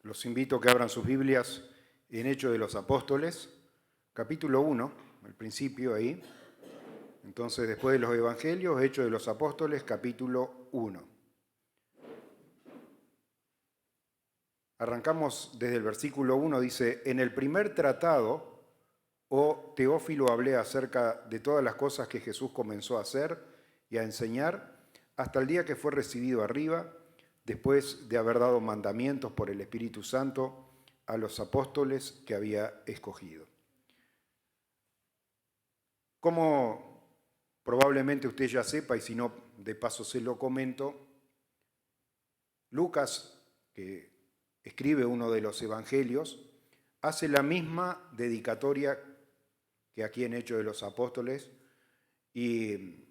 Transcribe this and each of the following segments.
Los invito a que abran sus Biblias en Hechos de los Apóstoles, capítulo 1, al principio ahí. Entonces, después de los Evangelios, Hechos de los Apóstoles, capítulo 1. Arrancamos desde el versículo 1, dice: En el primer tratado, oh Teófilo, hablé acerca de todas las cosas que Jesús comenzó a hacer y a enseñar hasta el día que fue recibido arriba, después de haber dado mandamientos por el Espíritu Santo a los apóstoles que había escogido. Como probablemente usted ya sepa, y si no, de paso se lo comento, Lucas, que escribe uno de los evangelios, hace la misma dedicatoria que aquí en Hechos de los Apóstoles, y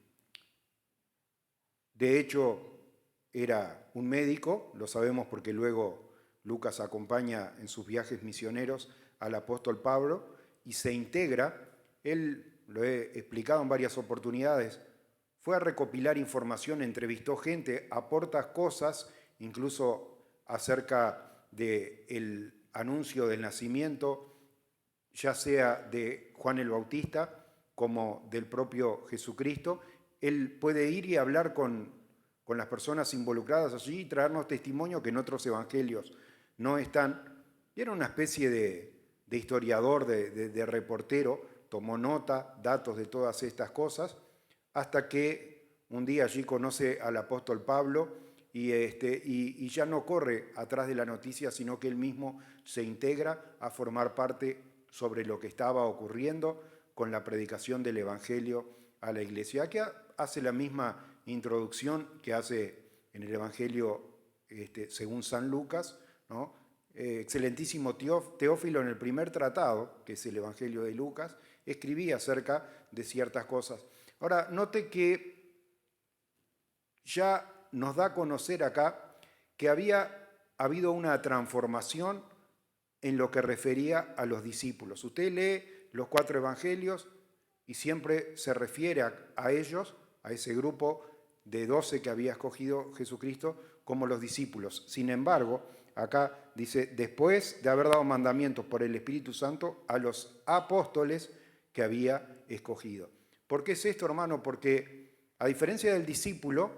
de hecho era un médico, lo sabemos porque luego Lucas acompaña en sus viajes misioneros al apóstol Pablo y se integra. Él, lo he explicado en varias oportunidades, fue a recopilar información, entrevistó gente, aporta cosas, incluso acerca del anuncio del nacimiento, ya sea de Juan el Bautista como del propio Jesucristo. Él puede ir y hablar con las personas involucradas allí y traernos testimonio que en otros evangelios no están. Y era una especie de historiador, de reportero, tomó nota, datos de todas estas cosas, hasta que un día allí conoce al apóstol Pablo y ya no corre atrás de la noticia, sino que él mismo se integra a formar parte sobre lo que estaba ocurriendo con la predicación del evangelio a la iglesia. Aquí hace la misma introducción que hace en el Evangelio según San Lucas, ¿no? Excelentísimo Teófilo, en el primer tratado, que es el Evangelio de Lucas, escribía acerca de ciertas cosas. Ahora, note que ya nos da a conocer acá que había habido una transformación en lo que refería a los discípulos. Usted lee los 4 evangelios y siempre se refiere a ellos, a ese grupo de 12 que había escogido Jesucristo, como los discípulos. Sin embargo, acá dice: después de haber dado mandamientos por el Espíritu Santo a los apóstoles que había escogido. ¿Por qué es esto, hermano? Porque a diferencia del discípulo,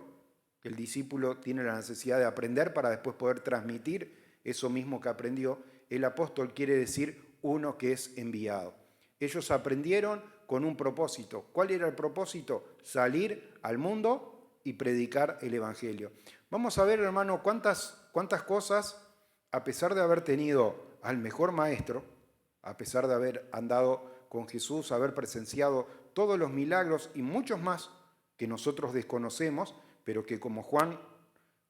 que el discípulo tiene la necesidad de aprender para después poder transmitir eso mismo que aprendió, el apóstol quiere decir uno que es enviado. Ellos aprendieron con un propósito. ¿Cuál era el propósito? Salir al mundo y predicar el evangelio. Vamos a ver, hermano, cuántas cosas, a pesar de haber tenido al mejor maestro, a pesar de haber andado con Jesús, haber presenciado todos los milagros y muchos más que nosotros desconocemos, pero que como Juan,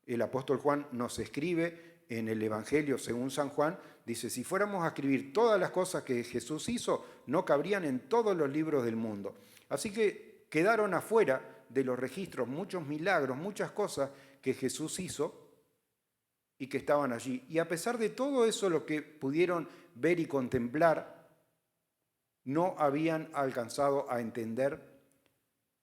el apóstol Juan, nos escribe en el Evangelio según San Juan, dice: si fuéramos a escribir todas las cosas que Jesús hizo, no cabrían en todos los libros del mundo. Así que quedaron afuera de los registros muchos milagros, muchas cosas que Jesús hizo y que estaban allí. Y a pesar de todo eso, lo que pudieron ver y contemplar, no habían alcanzado a entender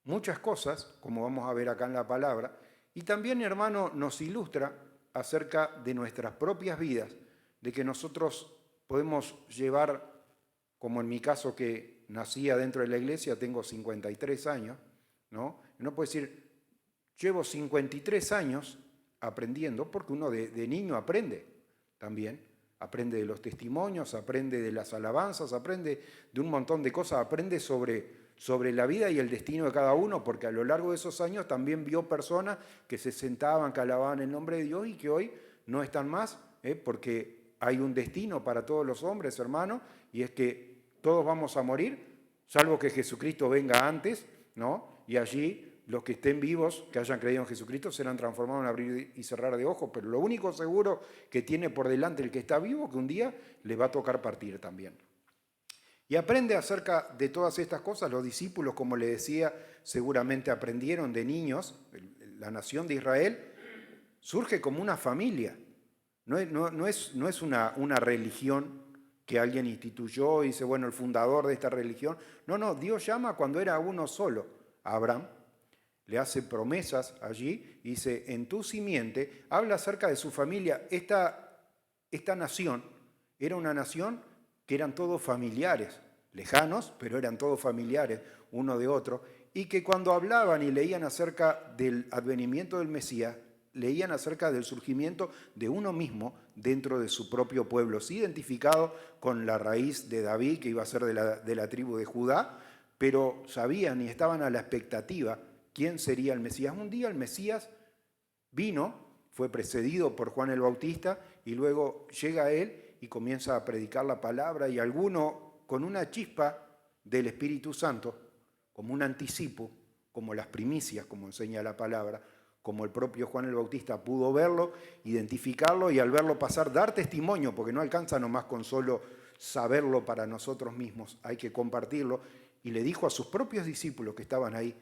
muchas cosas, como vamos a ver acá en la palabra. Y también, hermano, nos ilustra acerca de nuestras propias vidas, de que nosotros podemos llevar, como en mi caso que nacía dentro de la iglesia, tengo 53 años, ¿no? Uno puede decir: llevo 53 años aprendiendo, porque uno de niño aprende también, aprende de los testimonios, aprende de las alabanzas, aprende de un montón de cosas, aprende sobre la vida y el destino de cada uno, porque a lo largo de esos años también vio personas que se sentaban, que alababan el nombre de Dios y que hoy no están más, porque hay un destino para todos los hombres, hermano, y es que todos vamos a morir, salvo que Jesucristo venga antes, ¿no? Y allí los que estén vivos, que hayan creído en Jesucristo, serán transformados en abrir y cerrar de ojos, pero lo único seguro que tiene por delante el que está vivo, que un día le va a tocar partir también. Y aprende acerca de todas estas cosas. Los discípulos, como le decía, seguramente aprendieron de niños. La nación de Israel surge como una familia. No es una religión que alguien instituyó y dice: bueno, el fundador de esta religión. No, Dios llama cuando era uno solo, a Abraham. Le hace promesas allí y dice: en tu simiente, habla acerca de su familia. esta nación era una nación que eran todos familiares, lejanos, pero eran todos familiares uno de otro, y que cuando hablaban y leían acerca del advenimiento del Mesías, leían acerca del surgimiento de uno mismo dentro de su propio pueblo, sí identificado con la raíz de David, que iba a ser de la tribu de Judá, pero sabían y estaban a la expectativa quién sería el Mesías. Un día el Mesías vino, fue precedido por Juan el Bautista, y luego llega él y comienza a predicar la palabra, y alguno con una chispa del Espíritu Santo, como un anticipo, como las primicias, como enseña la palabra, como el propio Juan el Bautista pudo verlo, identificarlo y al verlo pasar, dar testimonio, porque no alcanza nomás con solo saberlo para nosotros mismos, hay que compartirlo, y le dijo a sus propios discípulos que estaban ahí,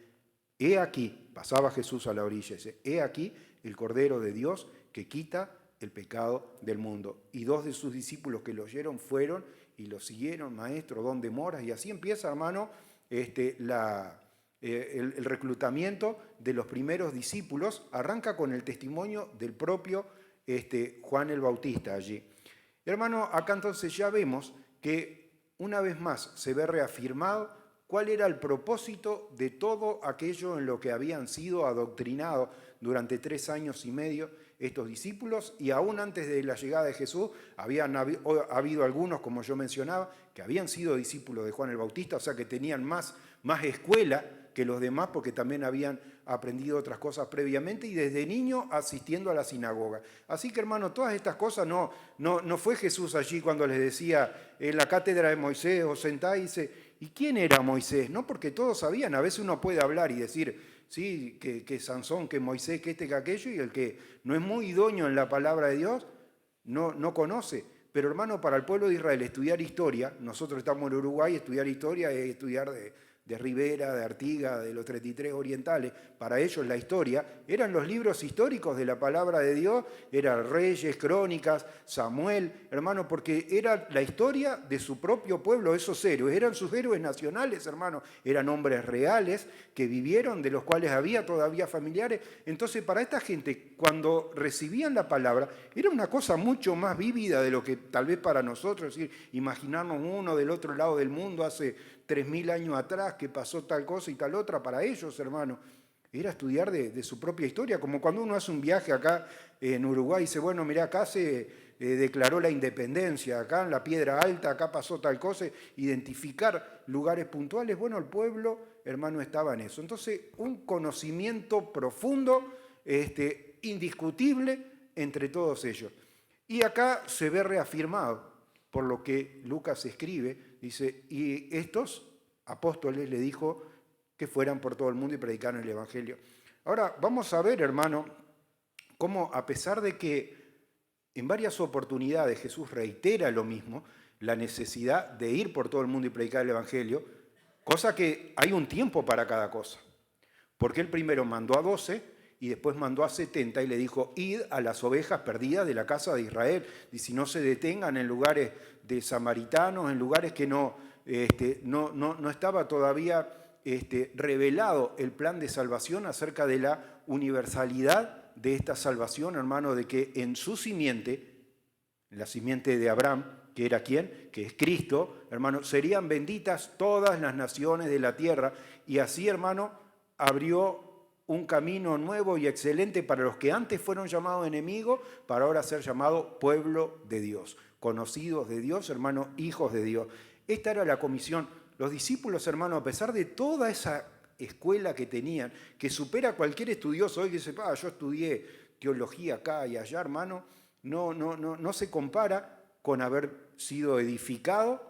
he aquí, pasaba Jesús a la orilla, dice, he aquí el Cordero de Dios que quita el pecado del mundo. Y dos de sus discípulos que lo oyeron fueron y lo siguieron, maestro, ¿dónde moras? Y así empieza, hermano, el reclutamiento de los primeros discípulos. Arranca con el testimonio del propio Juan el Bautista allí. Hermano, acá entonces ya vemos que una vez más se ve reafirmado cuál era el propósito de todo aquello en lo que habían sido adoctrinados durante 3 años y medio estos discípulos, y aún antes de la llegada de Jesús habían habido algunos, como yo mencionaba, que habían sido discípulos de Juan el Bautista, o sea que tenían más escuela que los demás porque también habían aprendido otras cosas previamente y desde niño asistiendo a la sinagoga. Así que, hermano, todas estas cosas no fue Jesús allí cuando les decía en la cátedra de Moisés o sentáis, ¿y quién era Moisés? No, porque todos sabían, a veces uno puede hablar y decir, sí, que Sansón, que Moisés, que que aquello, y el que no es muy idóneo en la palabra de Dios no conoce. Pero, hermano, para el pueblo de Israel estudiar historia, nosotros estamos en Uruguay, estudiar historia es estudiar de Rivera, de Artiga, de los 33 orientales. Para ellos la historia eran los libros históricos de la palabra de Dios, eran Reyes, Crónicas, Samuel, hermano, porque era la historia de su propio pueblo, esos héroes, eran sus héroes nacionales, hermano, eran hombres reales que vivieron, de los cuales había todavía familiares. Entonces, para esta gente, cuando recibían la palabra, era una cosa mucho más vívida de lo que tal vez para nosotros, es decir, imaginarnos uno del otro lado del mundo hace 3000 años atrás que pasó tal cosa y tal otra. Para ellos, hermano, era estudiar de su propia historia, como cuando uno hace un viaje acá en Uruguay y dice, bueno, mirá, acá se declaró la independencia, acá en la Piedra Alta, acá pasó tal cosa, identificar lugares puntuales. Bueno, el pueblo, hermano, estaba en eso. Entonces, un conocimiento profundo, indiscutible entre todos ellos. Y acá se ve reafirmado por lo que Lucas escribe, dice, y estos apóstoles le dijo que fueran por todo el mundo y predicaran el Evangelio. Ahora, vamos a ver, hermano, cómo a pesar de que en varias oportunidades Jesús reitera lo mismo, la necesidad de ir por todo el mundo y predicar el Evangelio, cosa que hay un tiempo para cada cosa. Porque él primero mandó a 12 y después mandó a 70 y le dijo, id a las ovejas perdidas de la casa de Israel, y si no se detengan en lugares de samaritanos, en lugares que no estaba todavía revelado el plan de salvación acerca de la universalidad de esta salvación, hermano, de que en su simiente, la simiente de Abraham, que era ¿quién? Que es Cristo, hermano, serían benditas todas las naciones de la tierra, y así, hermano, abrió un camino nuevo y excelente para los que antes fueron llamados enemigos, para ahora ser llamados pueblo de Dios, conocidos de Dios, hermano, hijos de Dios. Esta era la comisión. Los discípulos, hermano, a pesar de toda esa escuela que tenían, que supera cualquier estudioso hoy que dice, yo estudié teología acá y allá, hermano, no se compara con haber sido edificado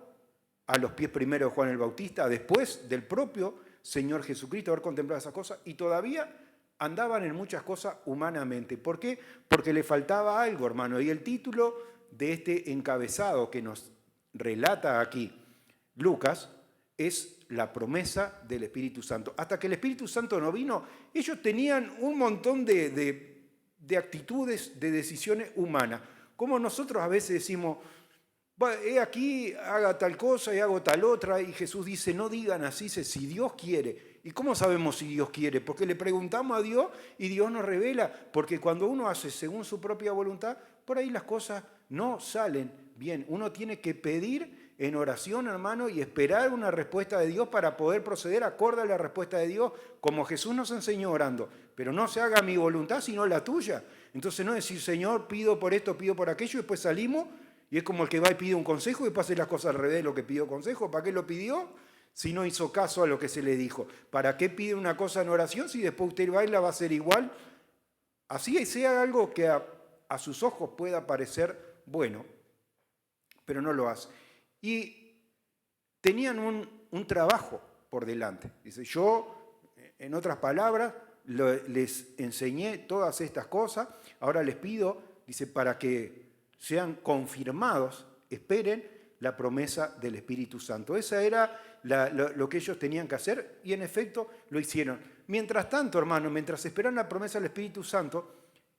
a los pies primero de Juan el Bautista, después del propio Señor Jesucristo, haber contemplado esas cosas, y todavía andaban en muchas cosas humanamente. ¿Por qué? Porque le faltaba algo, hermano, y el título de este encabezado que nos relata aquí Lucas es la promesa del Espíritu Santo. Hasta que el Espíritu Santo no vino, ellos tenían un montón de actitudes, de decisiones humanas, como nosotros a veces decimos, he aquí, haga tal cosa y hago tal otra, y Jesús dice, no digan así, si Dios quiere. ¿Y cómo sabemos si Dios quiere? Porque le preguntamos a Dios y Dios nos revela, porque cuando uno hace según su propia voluntad, por ahí las cosas no salen bien. Uno tiene que pedir en oración, hermano, y esperar una respuesta de Dios para poder proceder acorde a la respuesta de Dios, como Jesús nos enseñó orando. Pero no se haga mi voluntad, sino la tuya. Entonces no decir, Señor, pido por esto, pido por aquello, y después salimos, y es como el que va y pide un consejo y después hace las cosas al revés de lo que pidió consejo. ¿Para qué lo pidió? Si no hizo caso a lo que se le dijo. ¿Para qué pide una cosa en oración si después usted va y la va a hacer igual? Así sea algo que a sus ojos pueda parecer bueno, pero no lo hace. Y tenían un trabajo por delante. Dice, yo, en otras palabras, les enseñé todas estas cosas, ahora les pido, dice, para que sean confirmados, esperen la promesa del Espíritu Santo. Esa era lo que ellos tenían que hacer y en efecto lo hicieron. Mientras tanto, hermano, mientras esperaban la promesa del Espíritu Santo,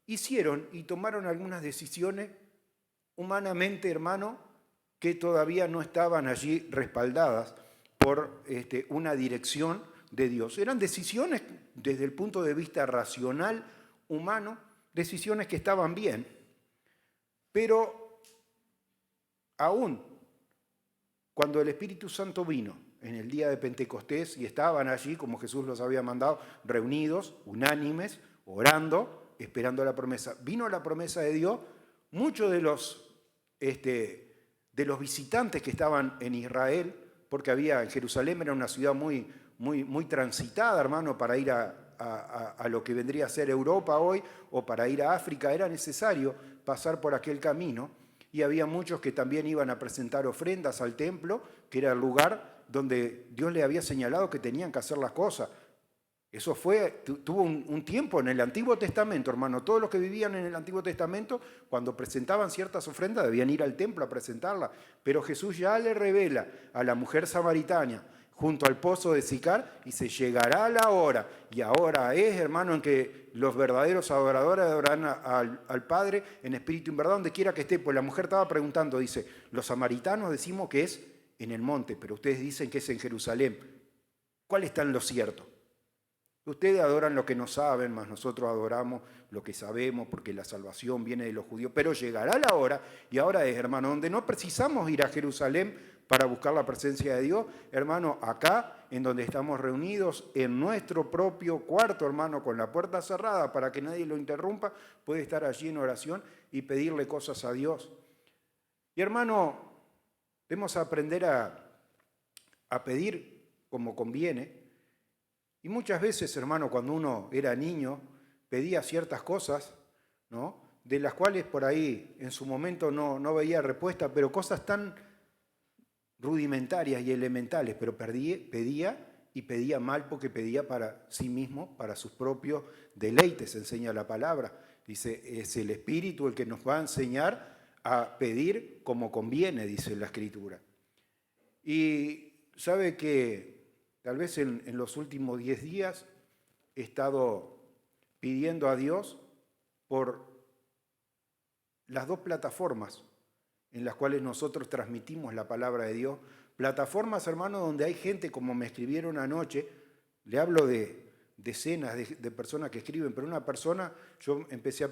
hicieron y tomaron algunas decisiones humanamente, hermano, que todavía no estaban allí respaldadas por una dirección de Dios. Eran decisiones desde el punto de vista racional, humano, decisiones que estaban bien, pero aún cuando el Espíritu Santo vino en el día de Pentecostés y estaban allí, como Jesús los había mandado, reunidos, unánimes, orando, esperando la promesa. Vino la promesa de Dios, muchos de los visitantes que estaban en Israel, porque en Jerusalén era una ciudad muy transitada, hermano, para ir a lo que vendría a ser Europa hoy, o para ir a África, era necesario pasar por aquel camino, y había muchos que también iban a presentar ofrendas al templo, que era el lugar donde Dios le había señalado que tenían que hacer las cosas. Eso tuvo un tiempo en el Antiguo Testamento, hermano. Todos los que vivían en el Antiguo Testamento, cuando presentaban ciertas ofrendas, debían ir al templo a presentarlas. Pero Jesús ya le revela a la mujer samaritana, junto al pozo de Sicar, y se llegará la hora. Y ahora es, hermano, en que los verdaderos adoradores adorarán al Padre en espíritu y en verdad, donde quiera que esté. Pues la mujer estaba preguntando, dice, los samaritanos decimos que es en el monte, pero ustedes dicen que es en Jerusalén. ¿Cuál está en lo cierto? Ustedes adoran lo que no saben, mas nosotros adoramos lo que sabemos, porque la salvación viene de los judíos. Pero llegará la hora, y ahora es, hermano, donde no precisamos ir a Jerusalén para buscar la presencia de Dios, hermano, acá, en donde estamos reunidos, en nuestro propio cuarto, hermano, con la puerta cerrada, para que nadie lo interrumpa, puede estar allí en oración y pedirle cosas a Dios. Y hermano, debemos aprender a pedir como conviene. Y muchas veces, hermano, cuando uno era niño, pedía ciertas cosas, ¿no?, de las cuales por ahí en su momento no veía respuesta, pero cosas tan rudimentarias y elementales, pero pedía y pedía mal porque pedía para sí mismo, para sus propios deleites, enseña la palabra. Dice, es el Espíritu el que nos va a enseñar a pedir como conviene, dice la Escritura. Y sabe que tal vez en los últimos 10 días he estado pidiendo a Dios por las dos plataformas en las cuales nosotros transmitimos la palabra de Dios. Plataformas, hermano, donde hay gente, como me escribieron anoche, le hablo de decenas de personas que escriben, pero una persona, yo empecé a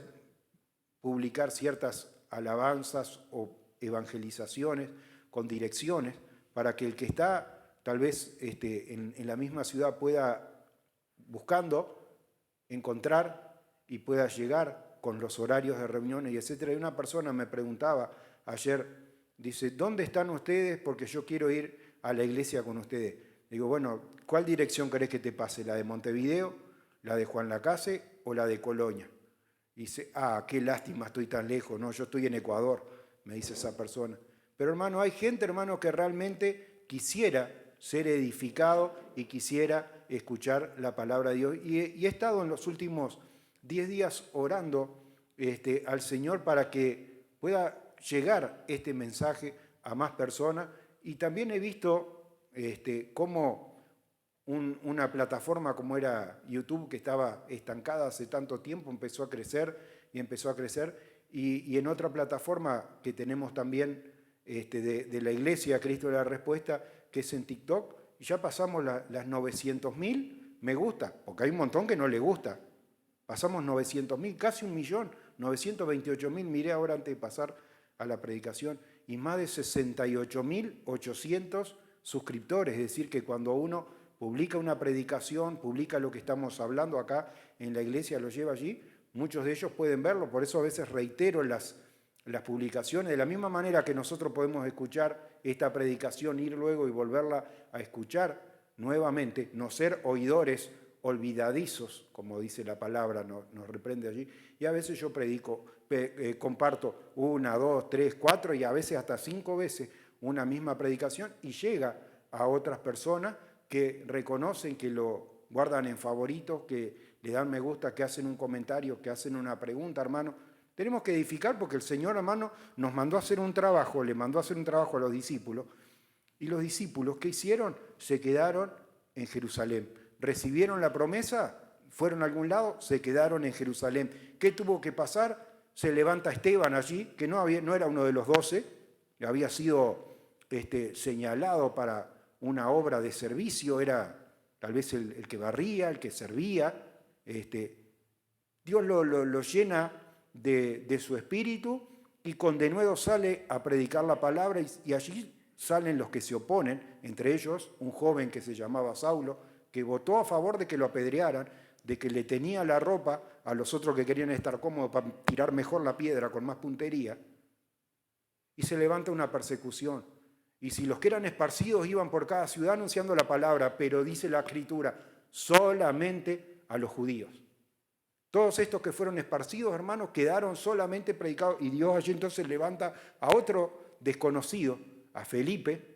publicar ciertas alabanzas o evangelizaciones con direcciones para que el que está tal vez en la misma ciudad pueda, buscando, encontrar y pueda llegar con los horarios de reuniones y etcétera. Y una persona me preguntaba ayer, dice, ¿dónde están ustedes? Porque yo quiero ir a la iglesia con ustedes. Digo, bueno, ¿cuál dirección querés que te pase? ¿La de Montevideo, la de Juan Lacase o la de Colonia? Y dice, qué lástima, estoy tan lejos, no, yo estoy en Ecuador, me dice esa persona. Pero hermano, hay gente, hermano, que realmente quisiera ser edificado y quisiera escuchar la palabra de Dios. Y he estado en los últimos 10 días orando al Señor para que pueda llegar este mensaje a más personas. Y también he visto cómo una plataforma como era YouTube, que estaba estancada hace tanto tiempo, empezó a crecer y empezó a crecer. Y en otra plataforma que tenemos también de la Iglesia Cristo de la Respuesta, que es en TikTok, y ya pasamos las 900.000 me gusta, porque hay un montón que no le gusta. Pasamos 900.000, casi 1.000.000, 928.000, miré ahora antes de pasar a la predicación y más de 68.800 suscriptores. Es decir, que cuando uno publica una predicación, publica lo que estamos hablando acá en la iglesia, lo lleva allí, muchos de ellos pueden verlo. Por eso a veces reitero las publicaciones. De la misma manera que nosotros podemos escuchar esta predicación, ir luego y volverla a escuchar nuevamente, no ser oidores olvidadizos, como dice la palabra, nos reprende allí. Y a veces yo predico, comparto 1, 2, 3, 4 y a veces hasta 5 veces una misma predicación y llega a otras personas que reconocen, que lo guardan en favoritos, que le dan me gusta, que hacen un comentario, que hacen una pregunta, hermano. Tenemos que edificar porque el Señor, hermano, nos mandó a hacer un trabajo, le mandó a hacer un trabajo a los discípulos. Y los discípulos, ¿qué hicieron? Se quedaron en Jerusalén. Recibieron la promesa, fueron a algún lado, se quedaron en Jerusalén. ¿Qué tuvo que pasar? Se levanta Esteban allí, que no era uno de los 12, había sido señalado para una obra de servicio, era tal vez el que barría, el que servía. Dios lo llena de su espíritu y con denuedo sale a predicar la palabra y allí salen los que se oponen, entre ellos un joven que se llamaba Saulo, que votó a favor de que lo apedrearan, de que le tenía la ropa a los otros que querían estar cómodos para tirar mejor la piedra con más puntería, y se levanta una persecución. Y si los que eran esparcidos iban por cada ciudad anunciando la palabra, pero dice la Escritura, solamente a los judíos. Todos estos que fueron esparcidos, hermanos, quedaron solamente predicados, y Dios allí entonces levanta a otro desconocido, a Felipe,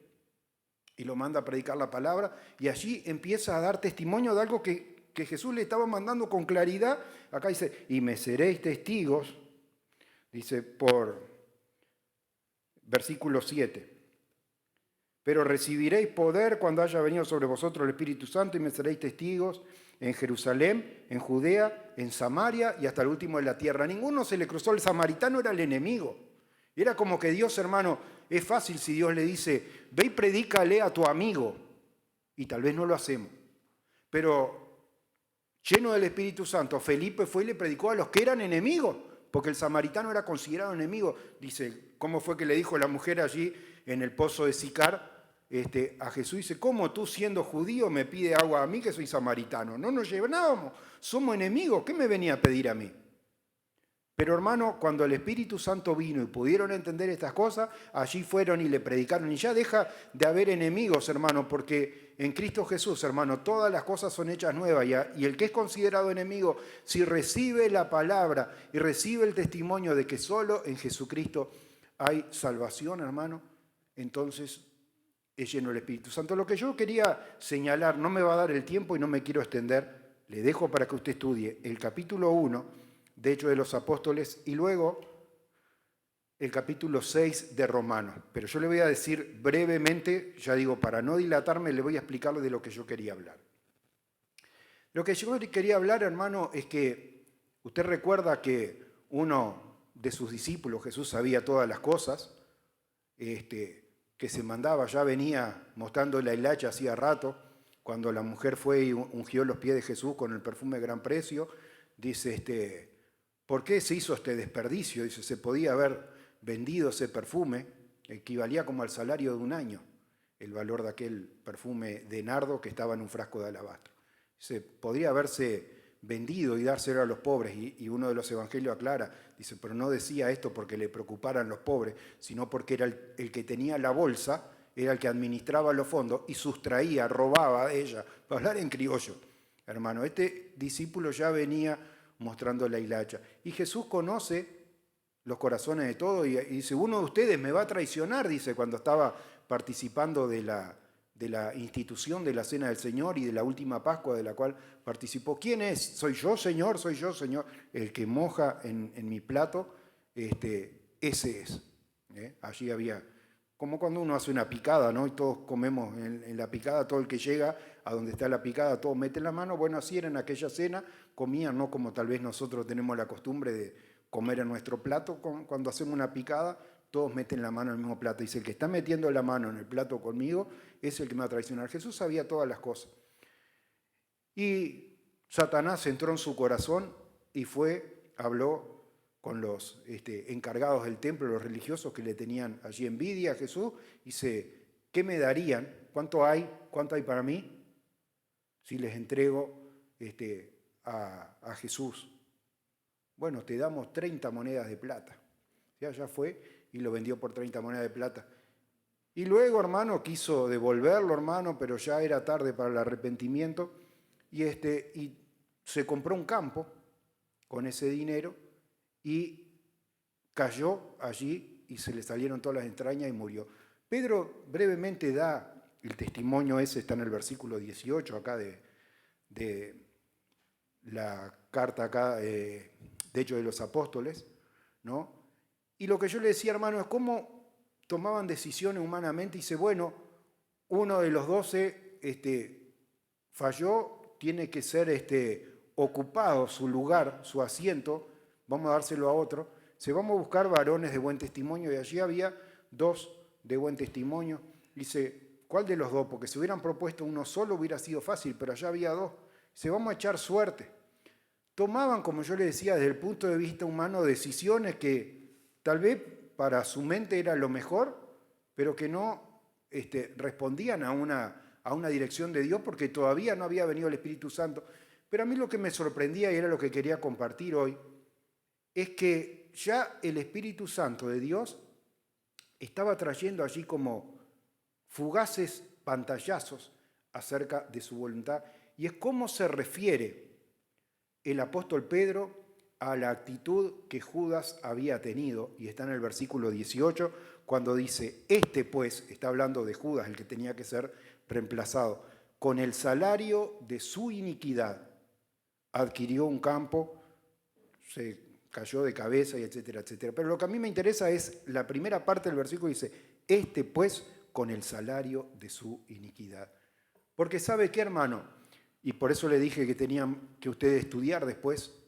y lo manda a predicar la palabra, y allí empieza a dar testimonio de algo que Jesús le estaba mandando con claridad. Acá dice, y me seréis testigos, dice por versículo 7, pero recibiréis poder cuando haya venido sobre vosotros el Espíritu Santo y me seréis testigos en Jerusalén, en Judea, en Samaria y hasta el último de la tierra. A ninguno se le cruzó, el samaritano era el enemigo. Era como que Dios, hermano, es fácil si Dios le dice, ve y predícale a tu amigo, y tal vez no lo hacemos. Pero lleno del Espíritu Santo, Felipe fue y le predicó a los que eran enemigos, porque el samaritano era considerado enemigo. Dice, ¿cómo fue que le dijo la mujer allí en el pozo de Sicar a Jesús? Dice, ¿cómo tú siendo judío me pide agua a mí que soy samaritano? No nos llevábamos, somos enemigos, ¿qué me venía a pedir a mí? Pero hermano, cuando el Espíritu Santo vino y pudieron entender estas cosas, allí fueron y le predicaron. Y ya deja de haber enemigos, hermano, porque en Cristo Jesús, hermano, todas las cosas son hechas nuevas. Y el que es considerado enemigo, si recibe la palabra y recibe el testimonio de que solo en Jesucristo hay salvación, hermano, entonces es lleno del Espíritu Santo. Lo que yo quería señalar, no me va a dar el tiempo y no me quiero extender, le dejo para que usted estudie el capítulo 1 de Hechos de los Apóstoles y luego el capítulo 6 de Romanos. Pero yo le voy a decir brevemente, ya digo, para no dilatarme, le voy a explicar de lo que yo quería hablar. Lo que yo quería hablar, hermano, es que usted recuerda que uno de sus discípulos, Jesús sabía todas las cosas, que se mandaba, ya venía mostrando la hilacha hacía rato, cuando la mujer fue y ungió los pies de Jesús con el perfume de gran precio, dice, ¿por qué se hizo este desperdicio? Dice, se podía haber vendido ese perfume, equivalía como al salario de un año, el valor de aquel perfume de nardo que estaba en un frasco de alabastro. Dice, podría haberse vendido y dárselo a los pobres, y uno de los evangelios aclara, dice, pero no decía esto porque le preocuparan los pobres, sino porque era el que tenía la bolsa, era el que administraba los fondos y sustraía, robaba de ella, para hablar en criollo. Hermano, este discípulo ya venía mostrando la hilacha. Y Jesús conoce los corazones de todos y dice, uno de ustedes me va a traicionar, dice, cuando estaba participando de la institución de la Cena del Señor y de la última Pascua de la cual participó. ¿Quién es? ¿Soy yo, Señor? ¿Soy yo, Señor? El que moja en mi plato, ese es. Allí había, como cuando uno hace una picada, ¿no? Y todos comemos en la picada, todo el que llega a donde está la picada, todos meten la mano. Bueno, así era en aquella cena, comían, no como tal vez nosotros tenemos la costumbre de comer en nuestro plato, cuando hacemos una picada, todos meten la mano en el mismo plato. Dice, el que está metiendo la mano en el plato conmigo es el que me va a traicionar. Jesús sabía todas las cosas. Y Satanás entró en su corazón y habló con los encargados del templo, los religiosos que le tenían allí envidia a Jesús. Dice, ¿qué me darían? ¿Cuánto hay? ¿Cuánto hay para mí? Si les entrego a Jesús. Bueno, te damos 30 monedas de plata. Ya fue y lo vendió por 30 monedas de plata. Y luego, hermano, quiso devolverlo, hermano, pero ya era tarde para el arrepentimiento. Y se compró un campo con ese dinero y cayó allí y se le salieron todas las entrañas y murió. Pedro brevemente da el testimonio ese, está en el versículo 18 acá de la carta acá de Hechos de los Apóstoles, ¿no? Y lo que yo le decía, hermano, es cómo tomaban decisiones humanamente. Y dice, bueno, uno de los 12 falló, tiene que ser ocupado su lugar, su asiento, vamos a dárselo a otro. Vamos a buscar varones de buen testimonio, y allí había 2 de buen testimonio. Dice, ¿cuál de los 2? Porque si hubieran propuesto uno solo hubiera sido fácil, pero allá había 2. Dice, vamos a echar suerte. Tomaban, como yo le decía, desde el punto de vista humano, decisiones que tal vez para su mente era lo mejor, pero que no respondían a una dirección de Dios, porque todavía no había venido el Espíritu Santo. Pero a mí lo que me sorprendía, y era lo que quería compartir hoy, es que ya el Espíritu Santo de Dios estaba trayendo allí como fugaces pantallazos acerca de su voluntad. Y es cómo se refiere el apóstol Pedro a la actitud que Judas había tenido, y está en el versículo 18, cuando dice, pues, está hablando de Judas, el que tenía que ser reemplazado, con el salario de su iniquidad adquirió un campo, se cayó de cabeza, y etcétera, etcétera. Pero lo que a mí me interesa es la primera parte del versículo, dice, pues, con el salario de su iniquidad. Porque ¿sabe qué, hermano? Y por eso le dije que tenían que ustedes estudiar después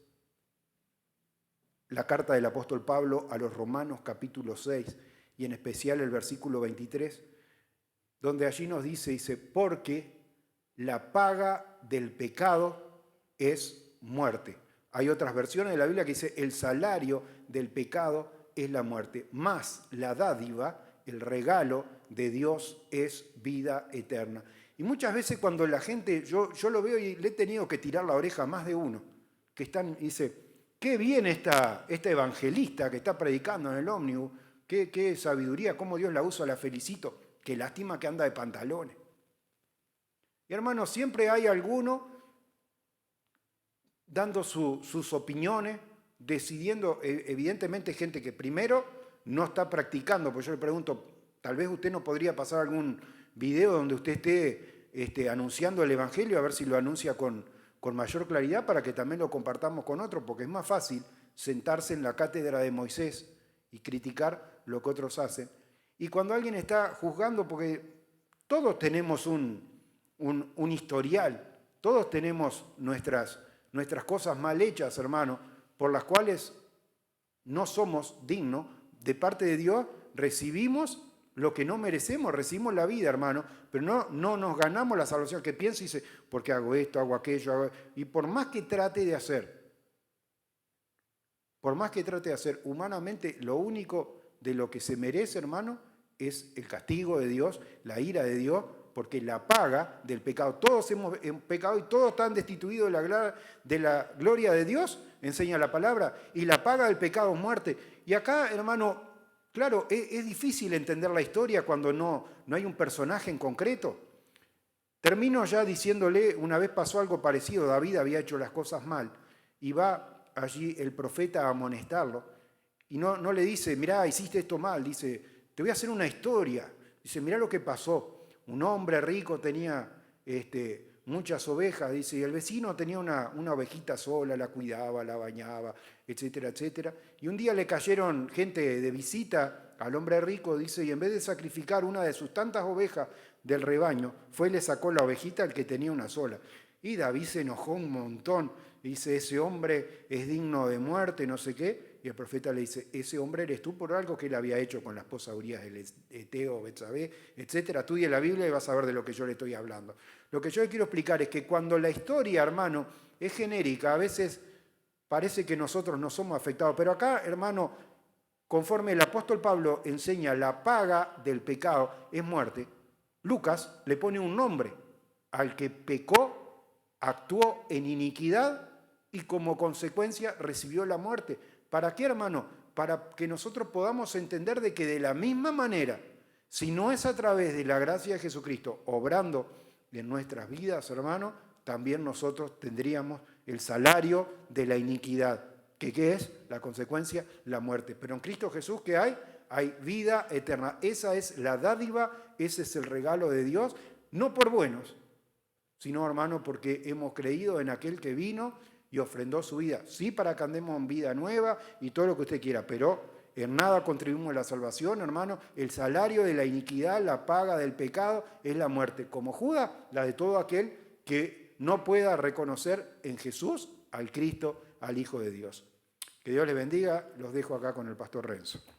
la carta del apóstol Pablo a los Romanos capítulo 6, y en especial el versículo 23, donde allí nos dice, porque la paga del pecado es muerte. Hay otras versiones de la Biblia que dice, el salario del pecado es la muerte, más la dádiva, el regalo de Dios es vida eterna. Y muchas veces cuando la gente, yo lo veo y le he tenido que tirar la oreja a más de uno, que dice, qué bien esta evangelista que está predicando en el ómnibus, qué sabiduría, cómo Dios la usa, la felicito, qué lástima que anda de pantalones. Y hermanos, siempre hay alguno dando sus opiniones, decidiendo, evidentemente gente que primero no está practicando, porque yo le pregunto, tal vez usted no podría pasar algún video donde usted esté anunciando el Evangelio, a ver si lo anuncia con mayor claridad para que también lo compartamos con otros, porque es más fácil sentarse en la cátedra de Moisés y criticar lo que otros hacen. Y cuando alguien está juzgando, porque todos tenemos un historial, todos tenemos nuestras cosas mal hechas, hermano, por las cuales no somos dignos, de parte de Dios recibimos lo que no merecemos, recibimos la vida, hermano, pero no nos ganamos la salvación. Que piensa y dice, porque hago esto, hago aquello, y por más que trate de hacer, humanamente, lo único de lo que se merece, hermano, es el castigo de Dios, la ira de Dios, porque la paga del pecado, todos hemos pecado y todos están destituidos de la gloria de Dios, enseña la palabra, y la paga del pecado es muerte. Y acá, hermano, claro, es difícil entender la historia cuando no hay un personaje en concreto. Termino ya diciéndole, una vez pasó algo parecido, David había hecho las cosas mal, y va allí el profeta a amonestarlo, y no le dice, mirá, hiciste esto mal, dice, te voy a hacer una historia. Dice, mirá lo que pasó. Un hombre rico tenía muchas ovejas, dice, y el vecino tenía una ovejita sola, la cuidaba, la bañaba, etcétera, etcétera. Y un día le cayeron gente de visita al hombre rico, dice, y en vez de sacrificar una de sus tantas ovejas del rebaño, fue y le sacó la ovejita al que tenía una sola. Y David se enojó un montón, dice, ese hombre es digno de muerte, no sé qué. Y el profeta le dice, ese hombre eres tú por algo que él había hecho con la esposa Urías del Eteo, Betsabé, etc. Estudia la Biblia y vas a ver de lo que yo le estoy hablando. Lo que yo le quiero explicar es que cuando la historia, hermano, es genérica, a veces parece que nosotros no somos afectados. Pero acá, hermano, conforme el apóstol Pablo enseña, la paga del pecado es muerte. Lucas le pone un nombre al que pecó, actuó en iniquidad y como consecuencia recibió la muerte. ¿Para qué, hermano? Para que nosotros podamos entender de que de la misma manera, si no es a través de la gracia de Jesucristo obrando en nuestras vidas, hermano, también nosotros tendríamos el salario de la iniquidad. ¿Qué es? La consecuencia, la muerte. Pero en Cristo Jesús, ¿qué hay? Hay vida eterna. Esa es la dádiva, ese es el regalo de Dios, no por buenos, sino, hermano, porque hemos creído en aquel que vino y ofrendó su vida. Sí, para que andemos en vida nueva y todo lo que usted quiera, pero en nada contribuimos a la salvación, hermano. El salario de la iniquidad, la paga del pecado, es la muerte. Como Judas, la de todo aquel que no pueda reconocer en Jesús al Cristo, al Hijo de Dios. Que Dios les bendiga. Los dejo acá con el pastor Renzo.